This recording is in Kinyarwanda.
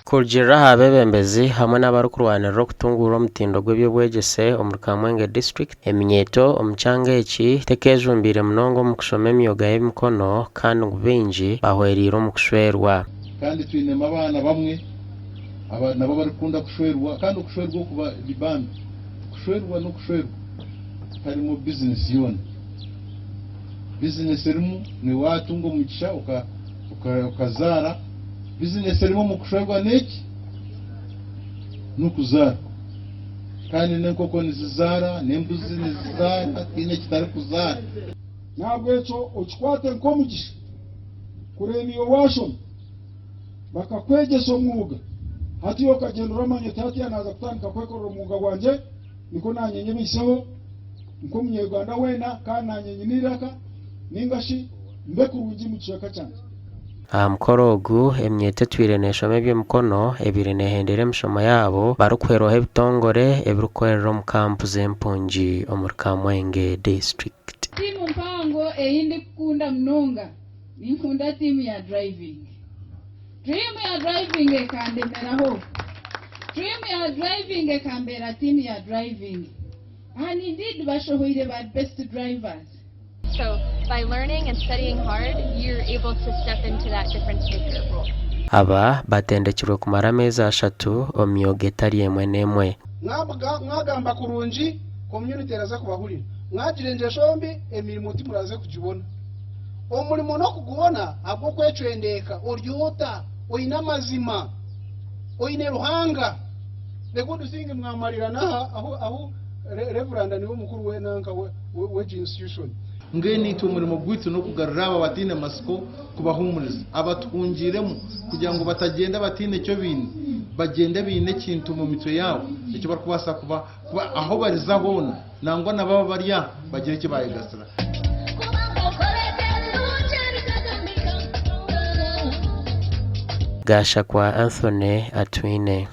Kurgira habebembezi hamwe n'abarukurwanira okutungura omutindo gw'ebyobwegese omu Kamwenge district eminyeto omukyanga eki tekejumbire munonga omu kushoma emyuga y'emikono kandi bingi bahwerire omu kushwerwa kandi twinemu abaana bamwe nabo barikunda kushwerwa kandi okushwerwa okuba libambi kushwerwa n'okushwerwa harimo business yona business erimu niwatunga omugisha ukazara business erimo mu kushwerwa neki n'ukuzara kandi n'enkoko nizizara n'embuzi nizizara tiine kitari kuzara ntabwo ekyo okikwate nk'omugisha kureba iyo washoma bakakwegesa omwuga hati yo kagenda uramanya tatiya naza kutandika kwekorera omwuga gwanje niko nanyenye biseho nk'omunyarwanda wena kandi nanyenye n'iraka ningashi mbe kurungi mu kishaka cyane aha mukoro ogu emyete twire neshoma eby'emikono ebiri nehendera emishomo yabo barikuheraho ebitongore ebirikukorera omu kampu z'empungi omu Kamwenge district. Timu mpango eyindi kukunda munonga ninkunda timu ya driving. Dream ya driving ekandemeraho. Dream ya driving ekambera timu ya driving. And indeed bashoboire ba best drivers. So by learning and studying hard, you're able to step into that different leadership role. Aba batendekirwe kumara amezi 3 omyoga etari emwe n'emwe. Mwagamba kurungi community eraza kubahurira mwagirenje shombi emirimo timuraze kujibona omulimo no kugubona agwo kwecwendeka oryota oyina amazima oyine ruhanga lekudu singi mwamarira naha aho reverend niwo mukuru we nanka we institution ngeni tu umurimo gwitu no kugarura aba batine masiko kubahumuriza abatwungiremo kugira ngo batagenda batine cyo bintu bagende bine kintu mu mitwe yabo icyo barikubasa kuba aho barizabona nangwa nababa barya bagire cyo bayigasira Gasha kwa Anthony Atwine.